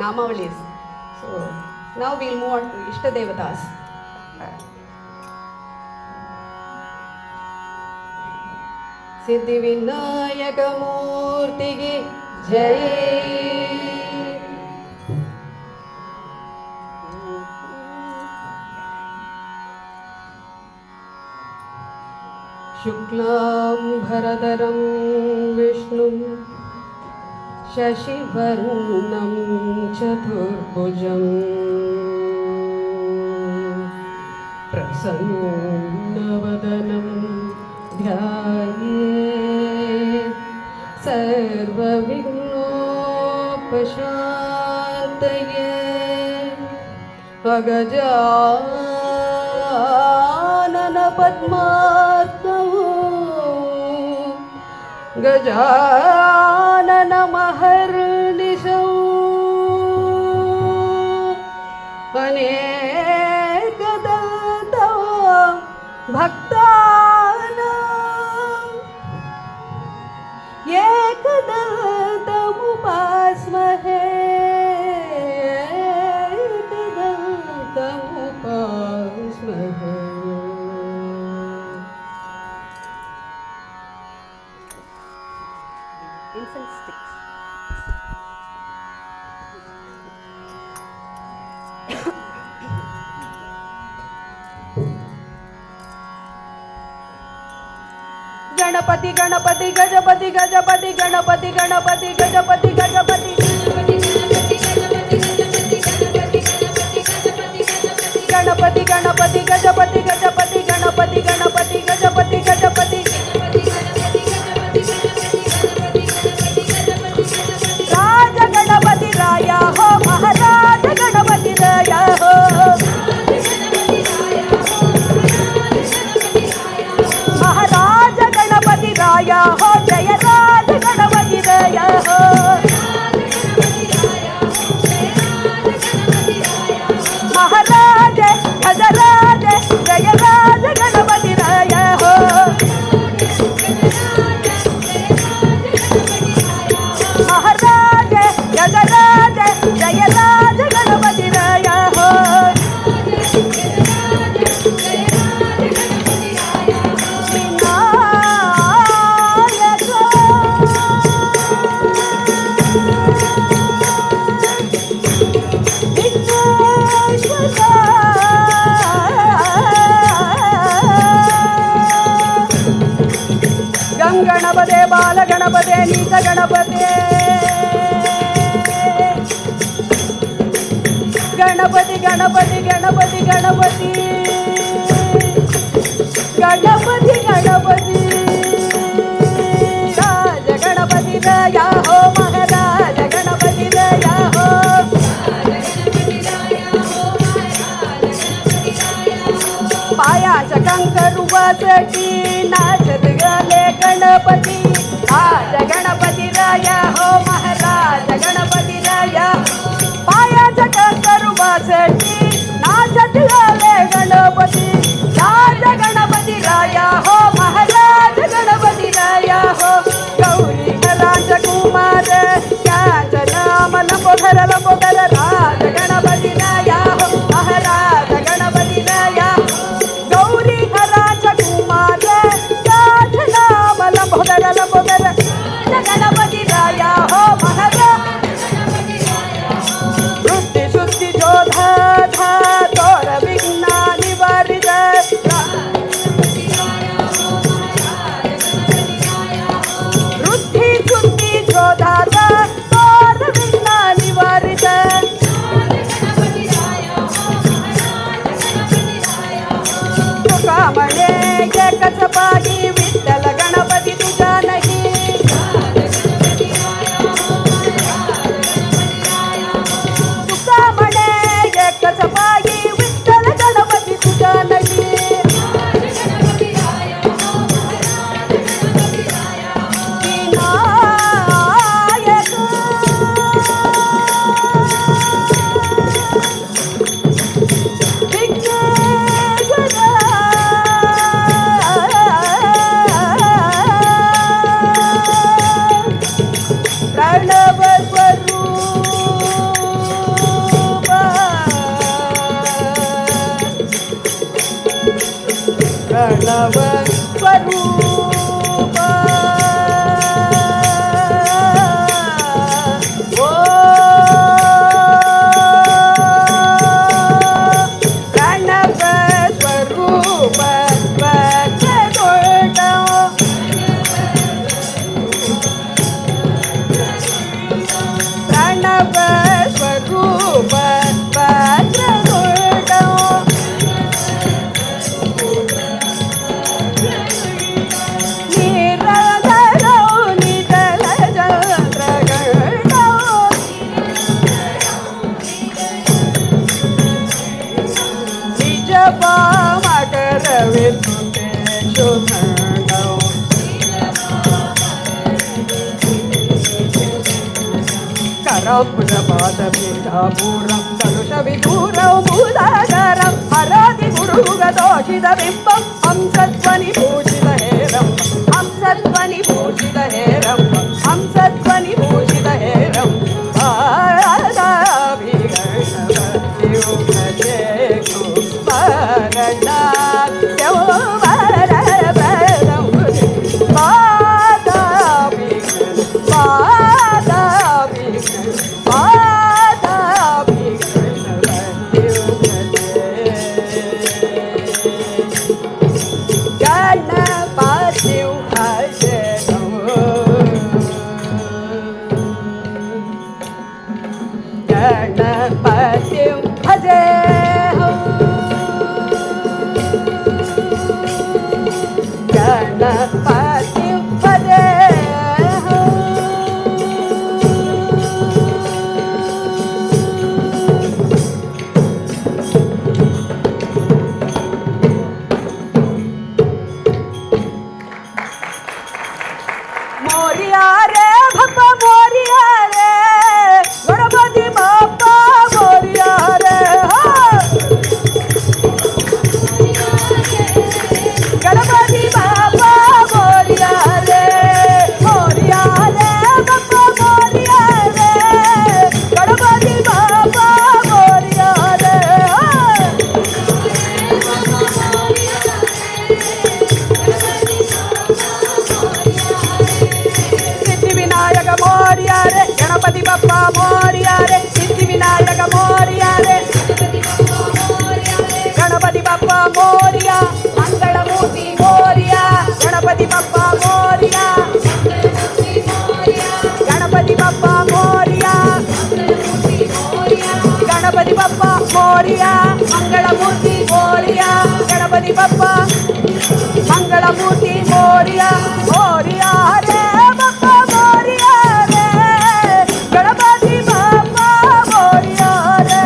Namawalis. So now we'll move on to Ishta Devatas. Siddhi Vinayaka Murti ki Jai. Shuklam Bharadaram Vishnum Shashivarnam Chaturbhujam Prasannavadanam Dhyayet Sarvavighnopashantaye Agajanana Padmasnahu Gajanana Maharnishau Anekadanta Bhaktana Ekadanta Upasmahe Ekadanta Upasmahe. Incense sticks. Ganapati Ganapati Gajapati Gajapati Ganapati Ganapati Gajapati Gajapati Ganapati Ganapati Gajapati Gajapati Ganapati Ganapati Gajapati Gajapati Raja Ganapati Raya ho Maharaja Ganapati Raya ho Maharaja Ganapati Raya ho Jaya Raja Ganapati Raya ho Maharaja Gajaraja Jaya Raja Ganapati Raya ho Maharaja Gajaraja Jaya Raja Ganapati Raya ho Ganapate Bala Ganapate Nita Ganapate Ganapati Ganapati Ganapati Ganapati Ganapati Ganapati Raja Ganapati Raya ho Maharaja Ganapati Raya ho Paya Kankaru Vasati Nachat Gale Ganapati Raja Ganapati Raya ho Maharaja Ganapati Raya Paya Kankaru Vasati Nachat Gale Ganapati Raja Ganapati Raya ho Maharaja Ganapati Raya ho Gauri Raja Kumar Kanchana Malambodhara Lambodhara Raja Ganapati Raya ho Maharaja Ganapati Raya Gauri Raja Kumar Kanchana Malambodhara Lambodhara Ganapati Raya ho Maharaja Rutti Shutti Jodha Dha Tora Vigna Nivarida Rutti Shutti Jodha Dha Tora Vigna Nivarida ಪ್ರಣವ ಸ್ವರೂಪ ಪ್ರಣವ ಸ್ವರೂಪ ವಜ್ರದೊಡ ಪ್ರಣವ ಸ್ವರೂಪ ವಜ್ರದೊಡ ಕರಾಪುರಪಾದಪೀಠಾಪೂರಂ ಕಲುಷವಿದೂರಂ ಭೂತಾಗಾರಂ ಹರಾದಿ ಗುರುಗದೋಷಿತ ಬಿಂಬಂ ಹಂಸಧ್ವನಿ ಭೂಷಿತ ಹೇರಂ ಹಂಸಧ್ವನಿ ಭೂಷಿತ ಹೇರಂ ಹಂಸಧ್ವನಿ ಭೂಷಿತ ಹೇರಂ ಗಣಪತಿ ಬಪ್ಪ ಮೋರಿಯಾ ರೇ ಸಿದ್ಧಿ ವಿನಾಯಕ ಮೋರಿಯಾ ರೇ ಗಣಪತಿ ಬಪ್ಪ ಮೋರಿಯಾ ಮಂಗಳ ಮೂರ್ತಿ ಮೋರಿಯಾ ಗಣಪತಿ ಬಪ್ಪ ಮೋರಿಯಾ ಗಣಪತಿ ಬಪ್ಪ ಮೋರಿಯಾ ಗಣಪತಿ ಬಪ್ಪ ಮೋರಿಯಾ ಮಂಗಳ ಮೂರ್ತಿ ಮೋರಿಯಾ ಗಣಪತಿ ಬಪ್ಪ ಮಂಗಳ ಮೂರ್ತಿ ಮೋರಿಯಾ ಮೋರಿಯಾ ರೇ ಬಪ್ಪ ಮೋರಿಯಾ ರೇ ಗಣಪತಿ ಬಪ್ಪ ಮೋರಿಯಾ ರೇ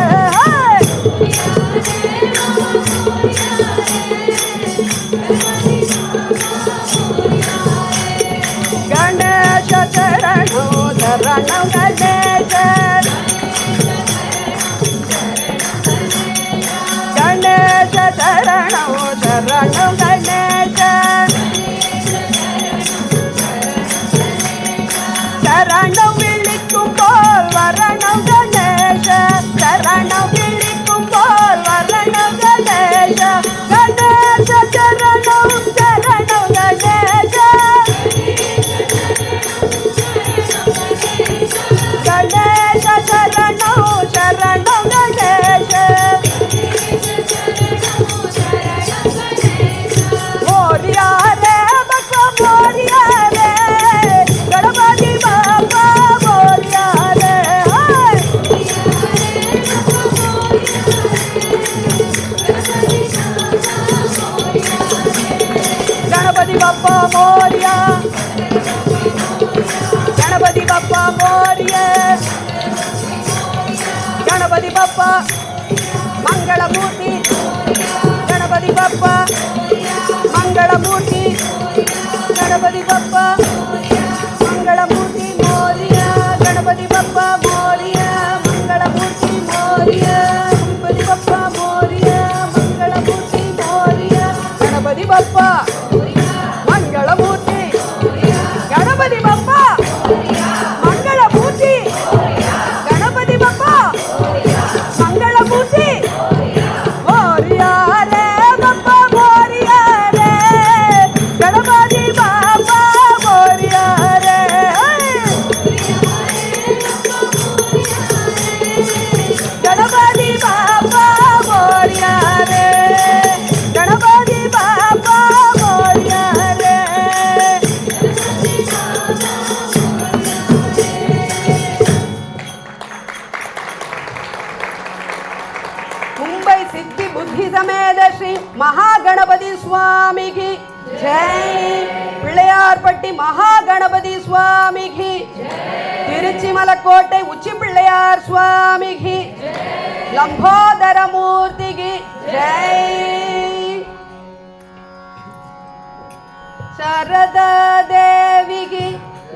ಗಣೇಶ ಚರಣೋ ಶರಣ ಗಣೇಶ ಗಣೇಶ ಶರಣೋ ಶರಣ ಗಣೇಶ சரணம் விழிக்கும் போல் வரணம் கணேச சரணம் விழிக்கும் போல் வரணம் கணேச கணேச சரணம் சரணம் கணேச கணேச சரணம் சரணம் கணேச மோரியா ரே பக்க மோரியா ரே ಗಣಪತಿ ಬಪ್ಪ ಮೋರಿಯಾ ರೇ ಗಣಪತಿ ಬಪ್ಪ ಮೋರಿಯಾ ಗಣಪತಿ ಬಪ್ಪ ಮೋರಿಯಾ ಗಣಪತಿ ಬಪ್ಪ ಮಂಗಳ ಮೂರ್ತಿ ಗಣಪತಿ ಬಪ್ಪ ಮಂಗಳ ಮೂರ್ತಿ ಗಣಪತಿ ಬಪ್ಪ ಮಂಗಳ ಮೂರ್ತಿ ಮೋರಿಯಾ ಗಣಪತಿ ಬಪ್ಪ ಮೋರಿಯಾ ಮಂಗಳ ಮೂರ್ತಿ ಮೋರಿಯಾ ಗಣಪತಿ ಬಪ್ಪ ಮೋರಿಯಾ ಮಂಗಳ ಮೂರ್ತಿ ಮೋರಿಯಾ ಗಣಪತಿ ಬಪ್ಪ ಮಂಗಳ ಮೂರ್ತಿ ಗಣಪತಿ ಬಪ್ಪ ಮಂಗಳ ಮೂರ್ತಿ ಗಣಪತಿ ಬಪ್ಪ ಮಂಗಳ ಮೂರ್ತಿ ಮೋರಿಯಾ ರೇ ಬಪ್ಪ ಮೋರಿಯಾ ರೇ மகாகணபதி சுவாமிக்கு ஜெய். பிள்ளையார்பட்டி மகாகணபதி சுவாமிக்கு, திருச்சி மலக்கோட்டை உச்சி பிள்ளையார் சுவாமிக்கு, லம்போதர மூர்த்திக்கு ஜெய். சரதா தேவிக்கு